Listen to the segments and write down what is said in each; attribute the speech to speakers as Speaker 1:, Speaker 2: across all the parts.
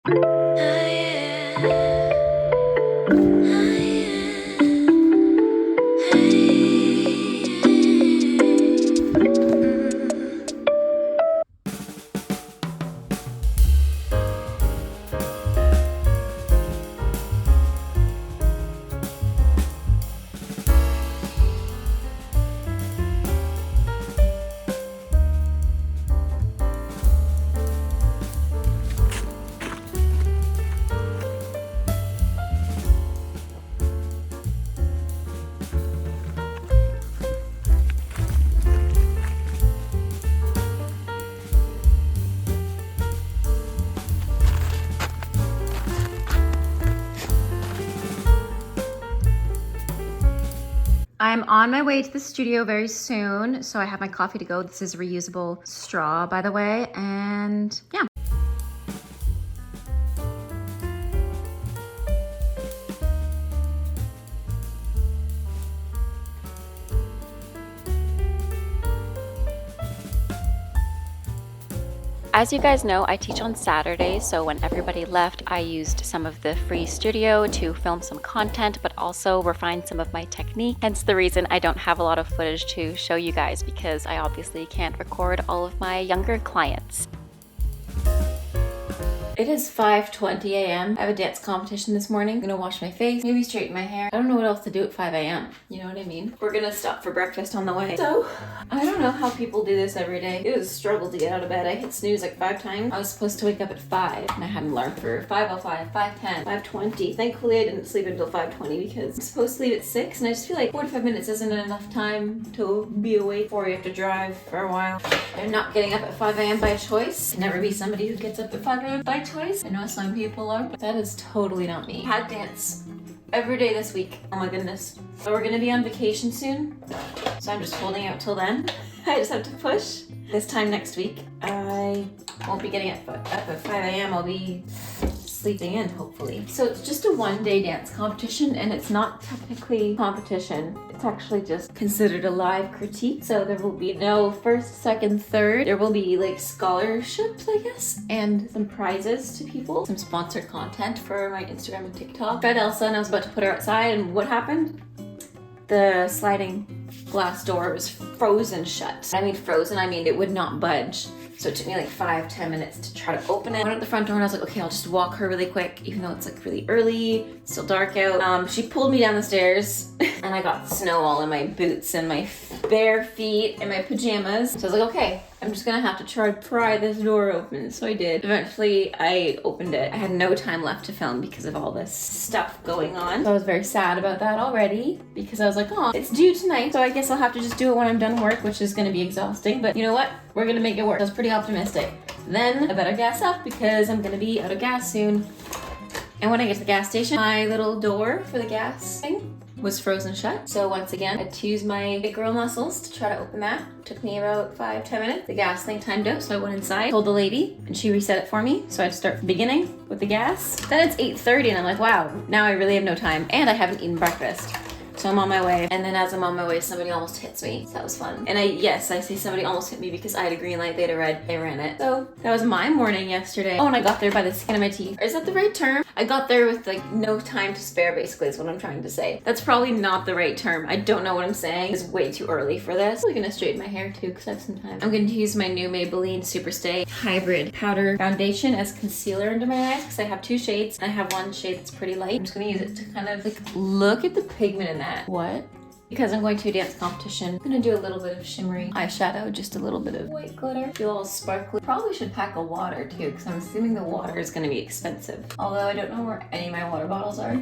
Speaker 1: I'm on my way to the studio very soon, so I have my coffee to go. This is a reusable straw, by the way, and yeah. As you guys know, I teach on Saturdays, so when everybody left, I used some of the free studio to film some content, but also refine some of my technique. Hence the reason I don't have a lot of footage to show you guys, because I obviously can't record all of my younger clients. It is 5:20 a.m. I have a dance competition this morning. I'm gonna wash my face, maybe straighten my hair. I don't know what else to do at 5 a.m. You know what I mean? We're gonna stop for breakfast on the way. So, I don't know how people do this every day. It was a struggle to get out of bed. I hit snooze like 5 times. I was supposed to wake up at 5, and I hadn't alarm for 5:05, 5:10, 5:20. Thankfully, I didn't sleep until 5:20 because I'm supposed to leave at 6, and I just feel like 45 minutes isn't enough time to be awake before you have to drive for a while. I'm not getting up at 5 a.m. by choice. Can never be somebody who gets up at 5 a.m. by choice. I know some people are, but that is totally not me. Had dance every day this week. Oh my goodness. So we're gonna be on vacation soon, so I'm just holding out till then. I just have to push. This time next week, I won't be getting up at 5 a.m. I'll be sleeping in, hopefully. So it's just a one-day dance competition, and it's not technically competition. It's actually just considered a live critique. So there will be no first, second, third. There will be like scholarships, I guess, and some prizes to people. Some sponsored content for my Instagram and TikTok. Fed Elsa, and I was about to put her outside, and what happened? The sliding glass door was frozen shut. I mean frozen, I mean it would not budge. So it took me like 5-10 minutes to try to open it. I went out the front door and I was like, okay, I'll just walk her really quick, even though it's like really early, it's still dark out. She pulled me down the stairs and I got snow all in my boots and my bare feet and my pajamas. So I was like, okay, I'm just gonna have to try to pry this door open. So I did. Eventually I opened it. I had no time left to film because of all this stuff going on. So I was very sad about that already because I was like, oh, it's due tonight. So I guess I'll have to just do it when I'm done work, which is gonna be exhausting. But you know what? We're gonna make it work. I was pretty optimistic. Then I better gas up because I'm gonna be out of gas soon. And when I get to the gas station, my little door for the gas thing was frozen shut. So once again, I had to use my big girl muscles to try to open that. Took me about 5-10 minutes. The gas thing timed out, so I went inside, told the lady, and she reset it for me. So I had to start from the beginning with the gas. Then it's 8:30 and I'm like, wow, now I really have no time. And I haven't eaten breakfast. So I'm on my way. And then as I'm on my way, somebody almost hits me. So that was fun. And I say somebody almost hit me because I had a green light, they had a red, they ran it. So that was my morning yesterday. Oh, and I got there by the skin of my teeth. Is that the right term? I got there with like no time to spare, basically is what I'm trying to say. That's probably not the right term. I don't know what I'm saying. It's way too early for this. I'm gonna straighten my hair too because I have some time. I'm going to use my new Maybelline Superstay Hybrid Powder Foundation as concealer under my eyes because I have 2 shades. And I have one shade that's pretty light. I'm just gonna use it to kind of like, look at the pigment in that. What? Because I'm going to a dance competition, I'm gonna do a little bit of shimmery eyeshadow, just a little bit of white glitter, feel all sparkly. Probably should pack a water too, because I'm assuming the water is gonna be expensive. Although I don't know where any of my water bottles are.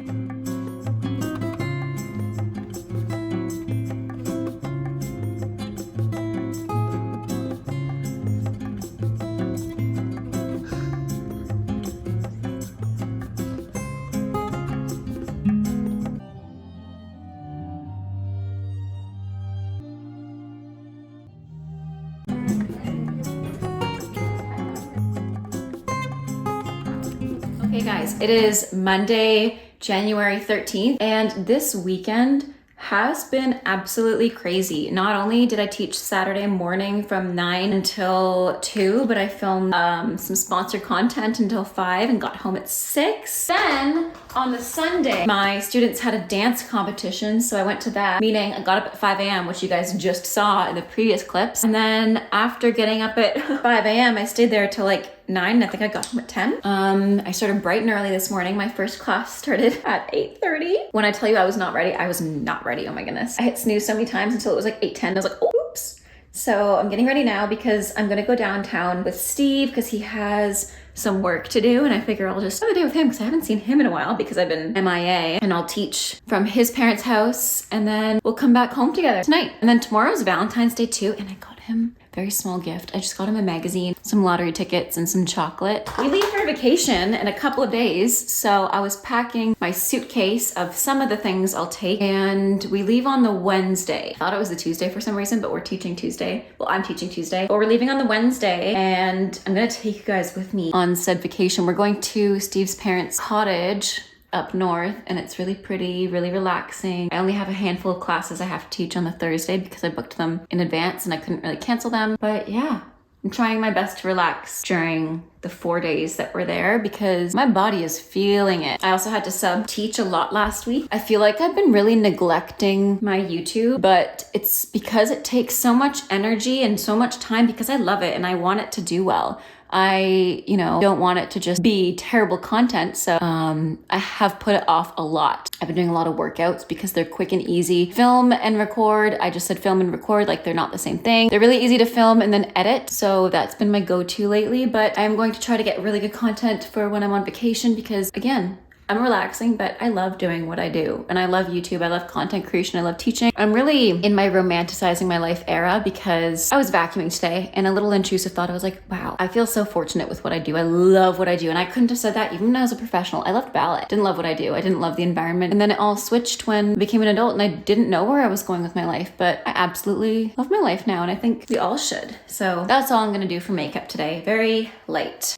Speaker 1: Okay guys, it is Monday, January 13th, and this weekend has been absolutely crazy. Not only did I teach Saturday morning from 9 until 2, but I filmed some sponsored content until 5 and got home at 6. Then on the Sunday, my students had a dance competition, so I went to that, meaning I got up at 5 a.m., which you guys just saw in the previous clips. And then after getting up at 5 a.m., I stayed there till like 9, and I think I got home at 10. I started bright and early this morning. My first class started at 8:30. When I tell you I was not ready, I was not ready. Oh my goodness. I hit snooze so many times until it was like 8:10. I was like, oh, oops. So I'm getting ready now because I'm gonna go downtown with Steve because he has some work to do, and I figure I'll just have a day with him because I haven't seen him in a while because I've been MIA, and I'll teach from his parents' house, and then we'll come back home together tonight. And then tomorrow's Valentine's Day too, and I got him a very small gift. I just got him a magazine, some lottery tickets, and some chocolate. We leave for vacation in a couple of days, so I was packing my suitcase of some of the things I'll take, and we leave on the Wednesday. I thought it was the Tuesday for some reason, but we're teaching Tuesday. Well, I'm teaching Tuesday, but we're leaving on the Wednesday, and I'm gonna take you guys with me on said vacation. We're going to Steve's parents' cottage up north, and it's really pretty, really relaxing. I only have a handful of classes I have to teach on the Thursday because I booked them in advance and I couldn't really cancel them. But yeah, I'm trying my best to relax during the 4 days that we're there because my body is feeling it. I also had to sub teach a lot last week. I feel like I've been really neglecting my YouTube, but it's because it takes so much energy and so much time because I love it and I want it to do well. I, don't want it to just be terrible content. So I have put it off a lot. I've been doing a lot of workouts because they're quick and easy. Film and record. I just said film and record, like they're not the same thing. They're really easy to film and then edit. So that's been my go-to lately, but I'm going to try to get really good content for when I'm on vacation because again, I'm relaxing, but I love doing what I do. And I love YouTube. I love content creation. I love teaching. I'm really in my romanticizing my life era because I was vacuuming today and a little intrusive thought. I was like, wow, I feel so fortunate with what I do. I love what I do. And I couldn't have said that even when I was a professional. I loved ballet. Didn't love what I do. I didn't love the environment. And then it all switched when I became an adult and I didn't know where I was going with my life, but I absolutely love my life now. And I think we all should. So that's all I'm going to do for makeup today. Very light.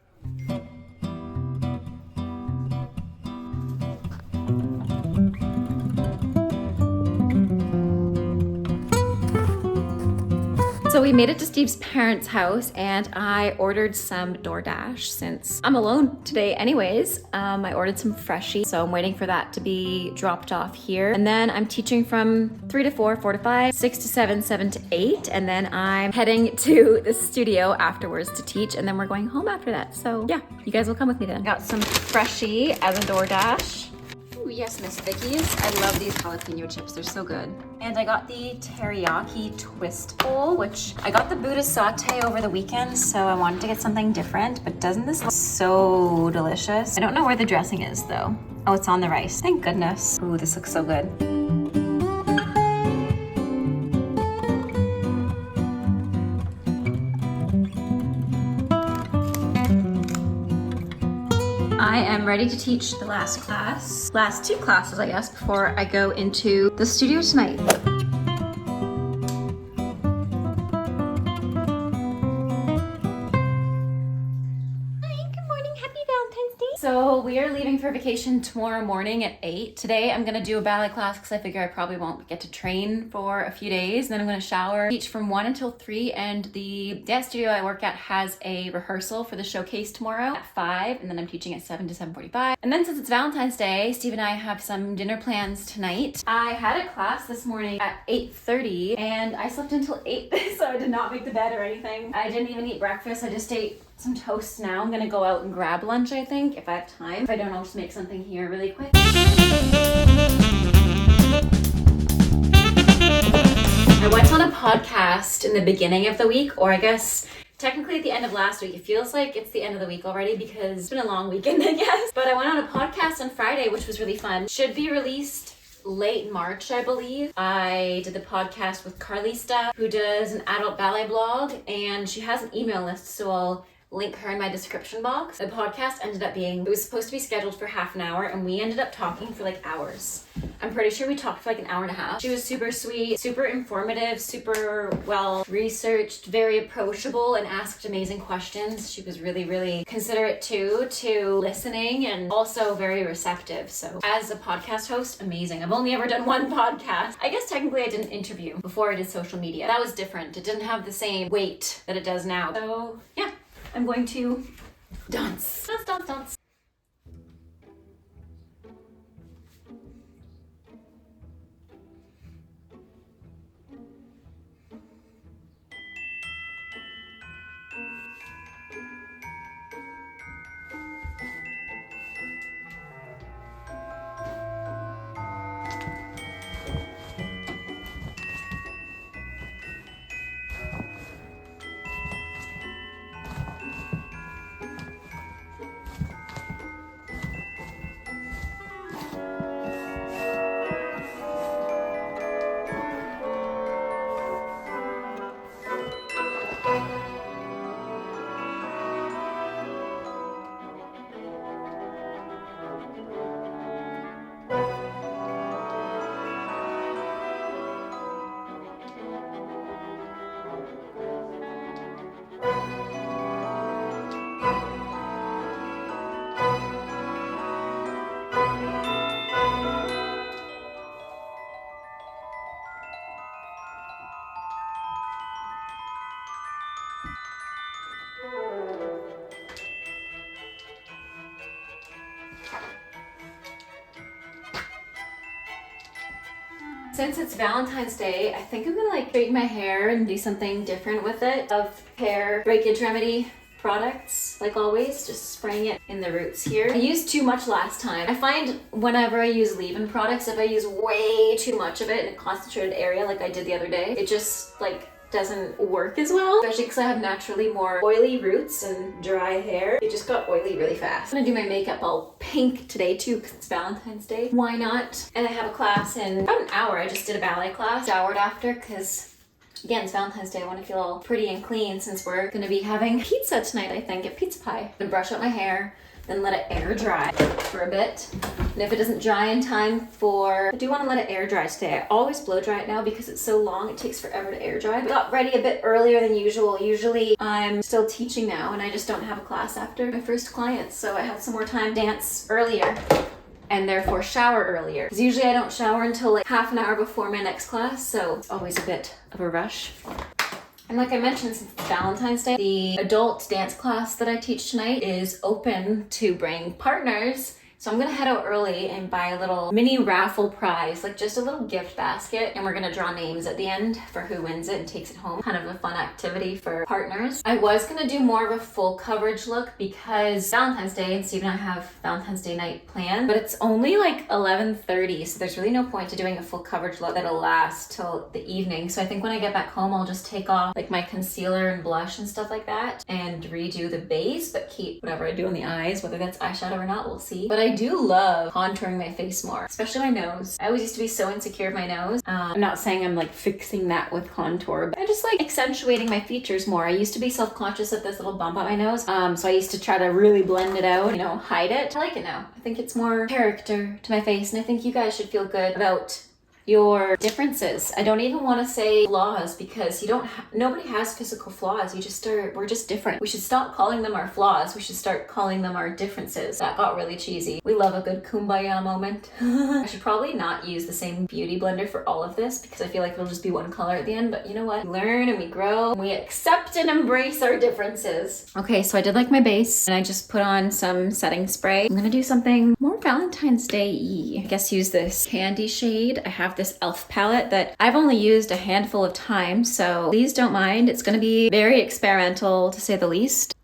Speaker 1: So we made it to Steve's parents' house and I ordered some DoorDash since I'm alone today anyways. I ordered some Freshie, so I'm waiting for that to be dropped off here. And then I'm teaching from 3 to 4, 4 to 5, 6 to 7, 7 to 8. And then I'm heading to the studio afterwards to teach, and then we're going home after that. So yeah, you guys will come with me then. Got some Freshie as a DoorDash. Ooh, yes, Miss Vickies. I love these jalapeno chips. They're so good. And I got the teriyaki twist bowl, which I got the Buddha saute over the weekend, so I wanted to get something different. But doesn't this look so delicious? I don't know where the dressing is though. Oh, it's on the rice. Thank goodness. Ooh, this looks so good. I am ready to teach the last two classes, I guess, before I go into the studio tonight. So we are leaving for vacation tomorrow morning at 8. Today I'm gonna do a ballet class because I figure I probably won't get to train for a few days. Then I'm gonna shower, teach from 1 until 3, and the dance studio I work at has a rehearsal for the showcase tomorrow at 5, and then I'm teaching at 7 to 7:45. And then since it's Valentine's Day, Steve and I have some dinner plans tonight. I had a class this morning at 8:30 and I slept until 8, so I did not make the bed or anything. I didn't even eat breakfast. I just ate some toast now. I'm gonna go out and grab lunch, I think, if I have time. If I don't, I'll just make something here really quick. I went on a podcast in the beginning of the week, or I guess technically at the end of last week. It feels like it's the end of the week already because it's been a long weekend, I guess. But I went on a podcast on Friday, which was really fun. Should be released late March, I believe. I did the podcast with Carlista, who does an adult ballet blog, and she has an email list, so I'll link her in my description box. The podcast ended up being, it was supposed to be scheduled for half an hour and we ended up talking for like hours. I'm pretty sure we talked for like an hour and a half. She was super sweet, super informative, super well researched, very approachable, and asked amazing questions. She was really, really considerate too, to listening, and also very receptive. So as a podcast host, amazing. I've only ever done one podcast. I guess technically I didn't interview before I did social media. That was different. It didn't have the same weight that it does now. So yeah, I'm going to dance. Dance, dance, dance. Since it's Valentine's Day, I think I'm gonna like straighten my hair and do something different with it. Of hair breakage remedy products, like always, just spraying it in the roots here. I used too much last time. I find whenever I use leave-in products, if I use way too much of it in a concentrated area like I did the other day, it just like doesn't work as well, especially because I have naturally more oily roots and dry hair. It just got oily really fast. I'm gonna do my makeup all pink today too because it's Valentine's Day. Why not? And I have a class in about an hour. I just did a ballet class, showered after because again, it's Valentine's Day. I want to feel all pretty and clean since we're gonna be having pizza tonight, I think, at Pizza Pie. I'm gonna brush out my hair, then let it air dry for a bit. And if it doesn't dry in time I do want to let it air dry today. I always blow dry it now because it's so long, it takes forever to air dry. I got ready a bit earlier than usual. Usually I'm still teaching now and I just don't have a class after my first client. So I had some more time to dance earlier and therefore shower earlier. Because usually I don't shower until like half an hour before my next class. So it's always a bit of a rush. And like I mentioned, since it's Valentine's Day, the adult dance class that I teach tonight is open to bring partners. So I'm gonna head out early and buy a little mini raffle prize, like just a little gift basket. And we're gonna draw names at the end for who wins it and takes it home. Kind of a fun activity for partners. I was gonna do more of a full coverage look because Valentine's Day and Steve and I have Valentine's Day night planned, but it's only like 11:30. So there's really no point to doing a full coverage look that'll last till the evening. So I think when I get back home, I'll just take off like my concealer and blush and stuff like that and redo the base, but keep whatever I do on the eyes, whether that's eyeshadow or not, we'll see. But I do love contouring my face more, especially my nose. I always used to be so insecure of my nose. I'm not saying I'm like fixing that with contour, but I just like accentuating my features more. I used to be self-conscious of this little bump on my nose. So I used to try to really blend it out, hide it. I like it now. I think it's more character to my face, and I think you guys should feel good about your differences. I don't even want to say flaws because nobody has physical flaws. We're just different. We should stop calling them our flaws. We should start calling them our differences. That got really cheesy. We love a good kumbaya moment. I should probably not use the same beauty blender for all of this because I feel like it'll just be one color at the end, but you know what? We learn and we grow and we accept and embrace our differences. Okay, so I did like my base and I just put on some setting spray. I'm gonna do something more Valentine's Day-y. I guess use this candy shade. I have this e.l.f. palette that I've only used a handful of times, so please don't mind. It's going to be very experimental to say the least.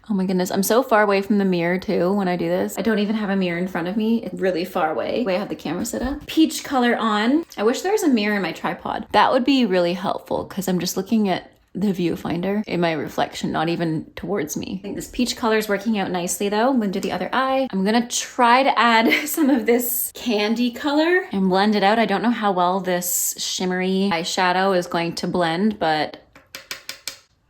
Speaker 1: Oh my goodness, I'm so far away from the mirror too when I do this. I don't even have a mirror in front of me. It's really far away the way I have the camera set up. Peach color on. I wish there was a mirror in my tripod. That would be really helpful because I'm just looking at the viewfinder in my reflection, not even towards me. I think this peach color is working out nicely though. I'm gonna do the other eye. I'm gonna try to add some of this candy color and blend it out. I don't know how well this shimmery eyeshadow is going to blend, but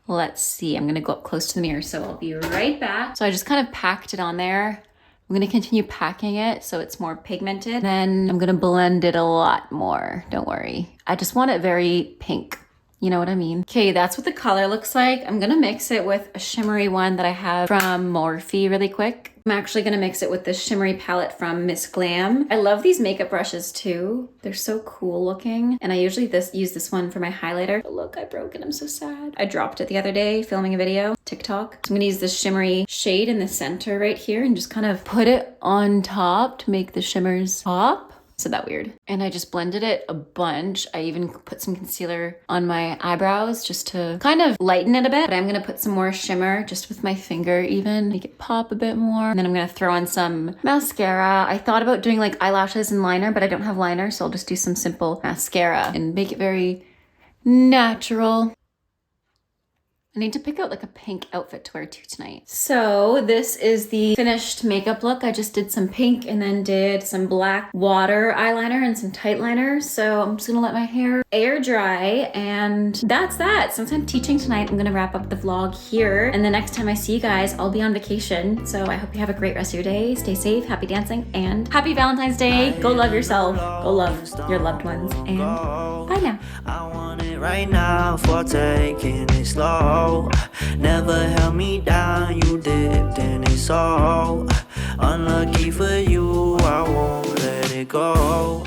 Speaker 1: Let's see, I'm gonna go up close to the mirror, so I'll be right back. So I just kind of packed it on there. I'm gonna continue packing it so it's more pigmented. Then I'm gonna blend it a lot more, don't worry. I just want it very pink. You know what I mean? Okay, that's what the color looks like. I'm gonna mix it with a shimmery one that I have from Morphe really quick. I'm actually gonna mix it with this shimmery palette from Miss Glam. I love these makeup brushes too. They're so cool looking. And I usually use this one for my highlighter. But look, I broke it, I'm so sad. I dropped it the other day filming a video, TikTok. So I'm gonna use this shimmery shade in the center right here and just kind of put it on top to make the shimmers pop. Said that weird. And I just blended it a bunch. I even put some concealer on my eyebrows just to kind of lighten it a bit. But I'm gonna put some more shimmer just with my finger even, make it pop a bit more. And then I'm gonna throw on some mascara. I thought about doing like eyelashes and liner, but I don't have liner, so I'll just do some simple mascara and make it very natural. I need to pick out like a pink outfit to wear too tonight. So this is the finished makeup look. I just did some pink and then did some black water eyeliner and some tight liner. So I'm just gonna let my hair air dry and that's that. Since I'm teaching tonight, I'm gonna wrap up the vlog here. And the next time I see you guys, I'll be on vacation. So I hope you have a great rest of your day. Stay safe, happy dancing, and happy Valentine's Day. Go love yourself, go love your loved ones, and bye now.
Speaker 2: Right now for taking it slow. Never held me down, you did, then it's all unlucky for you, I won't let it go.